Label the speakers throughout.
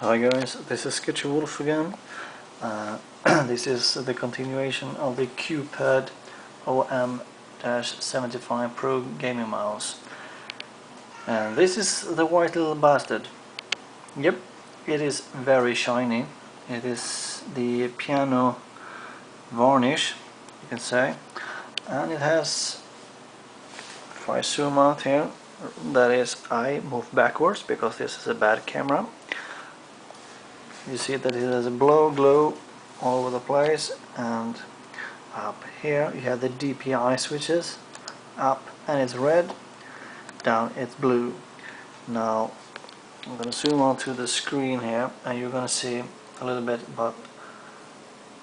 Speaker 1: Hi guys, this is Sketchy Wolf again. This is the continuation of the QPAD OM-75 Pro gaming mouse. And this is the white little bastard. Yep, it is very shiny. It is the piano varnish, you can say. And it has, if I zoom out here, that is, I move backwards because this is a bad camera. You see that it has a glow all over the place, and up here you have the DPI switches. Up and it's red, down it's blue. Now I'm going to zoom onto the screen here and you're going to see a little bit, but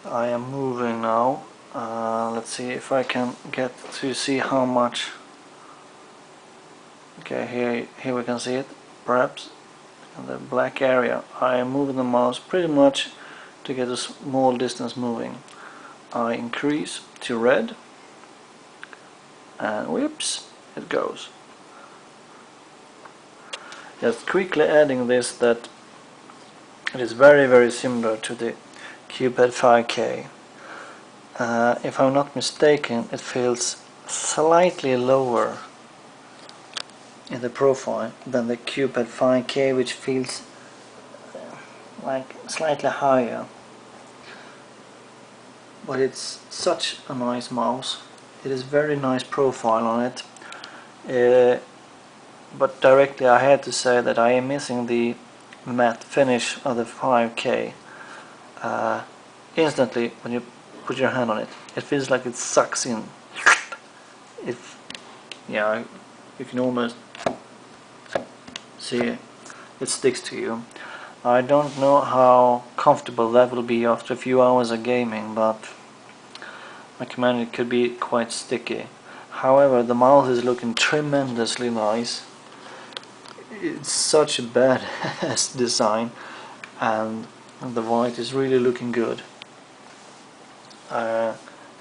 Speaker 1: I am moving now. Let's see if I can get to see how much. Okay, here we can see it, perhaps. The black area. I am moving the mouse pretty much to get a small distance moving. I increase to red and whoops, it goes. Just quickly adding this, that it is very similar to the QPAD 5K. If I'm not mistaken, it feels slightly lower in the profile than the QPAD 5K, which feels like slightly higher. But it's such a nice mouse. It is very nice profile on it. But directly I had to say that I am missing the matte finish of the 5K. Instantly when you put your hand on it, it feels like it sucks in. Yeah, you can almost see it sticks to you. I don't know how comfortable that will be after a few hours of gaming, but I recommend it could be quite sticky. However, the mouse is looking tremendously nice. It's such a badass design, and the white is really looking good.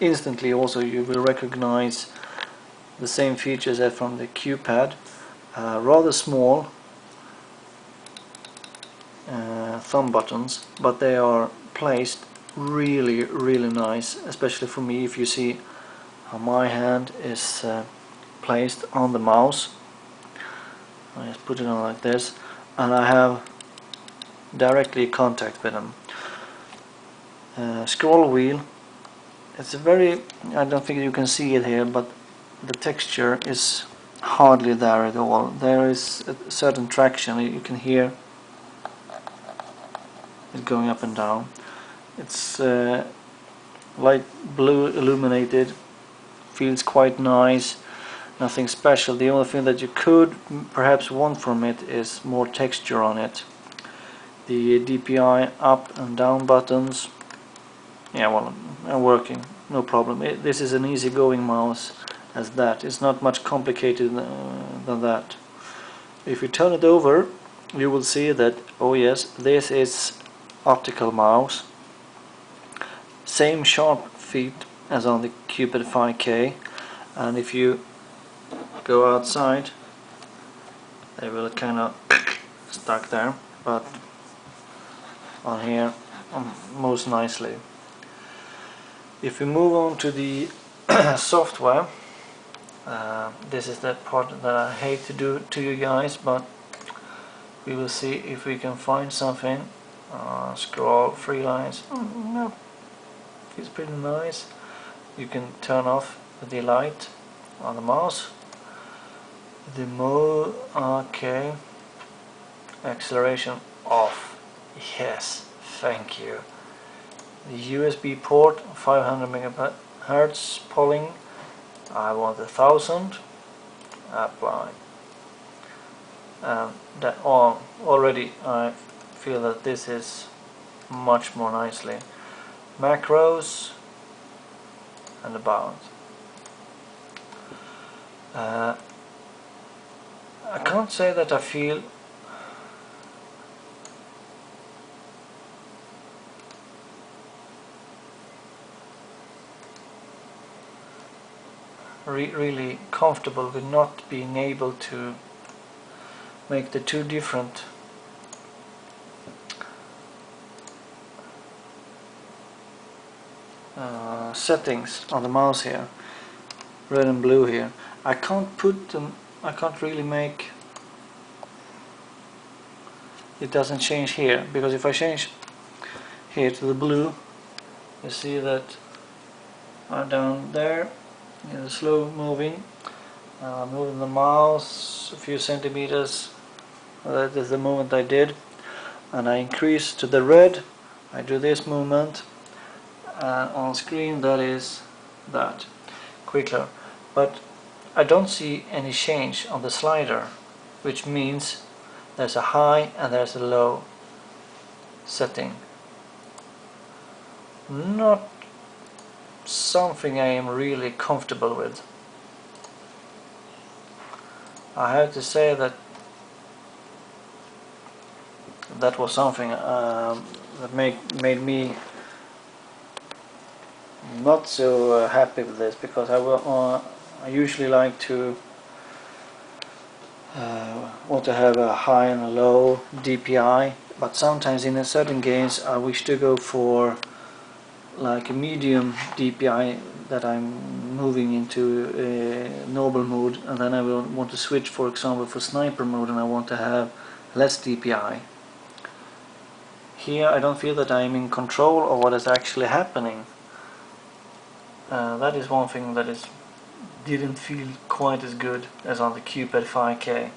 Speaker 1: Instantly also you will recognize the same features as from the QPAD. Rather small thumb buttons, but they are placed really nice, especially for me. If you see how my hand is placed on the mouse, I just put it on like this and I have directly contact with them. Scroll wheel, it's a very, I don't think you can see it here, but the texture is hardly there at all. There is a certain traction, you can hear it going up and down. It's light blue illuminated, feels quite nice, nothing special. The only thing that you could perhaps want from it is more texture on it. The DPI up and down buttons, yeah, well, are working, no problem. This is an easygoing mouse as that. It's not much complicated than that. If you turn it over, you will see that, oh yes, this is optical mouse. Same sharp feet as on the QPAD 5K, and if you go outside they will kind of stuck there, but on here most nicely. If we move on to the software, this is that part that I hate to do to you guys, but we will see if we can find something. Scroll, free lines, no, it's pretty nice. You can turn off the light on the mouse. The mode, okay. Acceleration off. Yes, thank you. The USB port, 500 megahertz polling. I want 1000. Apply. That already I feel that this is much more nicely. Macros and about. I can't say that I feel really comfortable with not being able to make the two different settings on the mouse here, red and blue here. I can't put them, I can't really make it doesn't change here, because if I change here to the blue, you see that down there is slow moving. Moving the mouse a few centimeters, that is the movement I did, and I increase to the red, I do this movement, and on screen that is that quicker. But I don't see any change on the slider, which means there's a high and there's a low setting. Not something I am really comfortable with. I have to say that that was something that made me not so happy with this, because I usually like to want to have a high and a low DPI, but sometimes in certain games I wish to go for like a medium DPI, that I'm moving into a normal mode, and then I will want to switch, for example, for sniper mode, and I want to have less DPI. Here I don't feel that I'm in control of what is actually happening. That is one thing that didn't feel quite as good as on the QPAD 5K.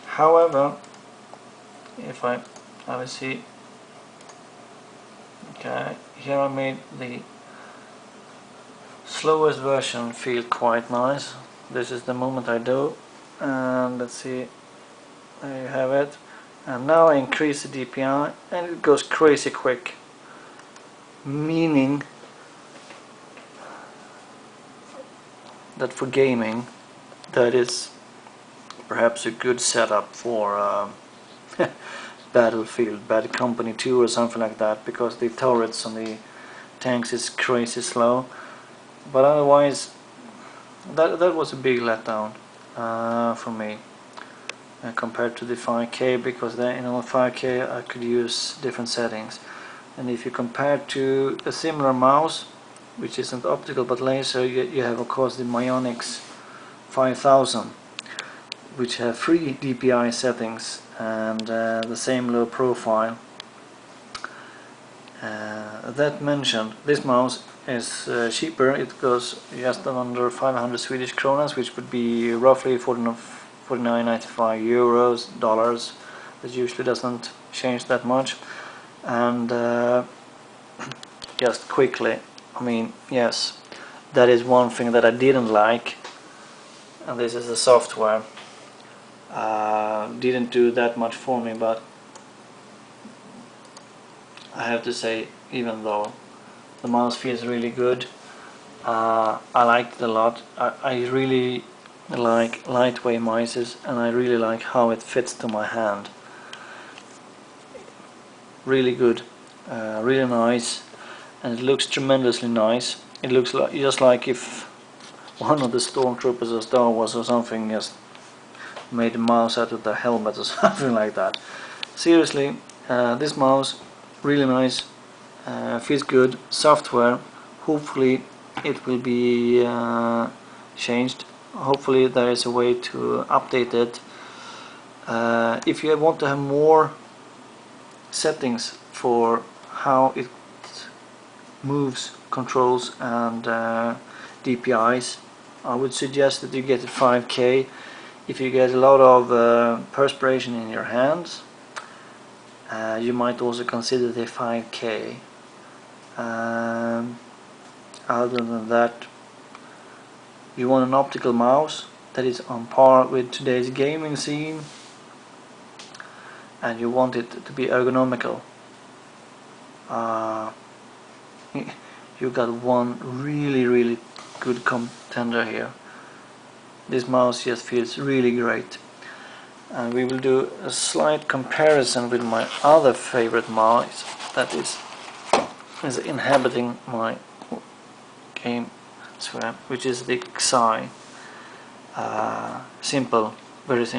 Speaker 1: However, if I will see, okay, here I made the slowest version feel quite nice. This is the moment I do, and let's see, there you have it. And now I increase the DPI and it goes crazy quick, meaning that for gaming that is perhaps a good setup for Battlefield, Bad Company 2 or something like that, because the turrets on the tanks is crazy slow. But otherwise that was a big letdown for me compared to the 5K, because then, 5K I could use different settings. And if you compare to a similar mouse, which isn't optical but laser, you have of course the Myonix 5000, which have 3 DPI settings and the same low profile. That mentioned, this mouse is cheaper. It goes just under 500 Swedish kronas, which would be roughly 49.95 euros, dollars. That usually doesn't change that much. And just quickly, I mean, yes, that is one thing that I didn't like, and this is the software. Didn't do that much for me, but I have to say, even though the mouse feels really good, I liked it a lot. I really like lightweight mices, and I really like how it fits to my hand. Really good, really nice, and it looks tremendously nice. It looks like, just like if one of the stormtroopers of Star Wars or something just made a mouse out of their helmet or something like that. Seriously, this mouse really nice, feels good. Software, hopefully it will be changed. Hopefully there is a way to update it. If you want to have more settings for how it moves, controls and DPIs, I would suggest that you get a 5K. If you get a lot of perspiration in your hands, you might also consider the 5K. Other than that, you want an optical mouse that is on par with today's gaming scene, and you want it to be ergonomical. You got one really good contender here. This mouse just feels really great. And we will do a slight comparison with my other favorite mouse that is inhabiting my game, which is the Xi. Simple, very simple.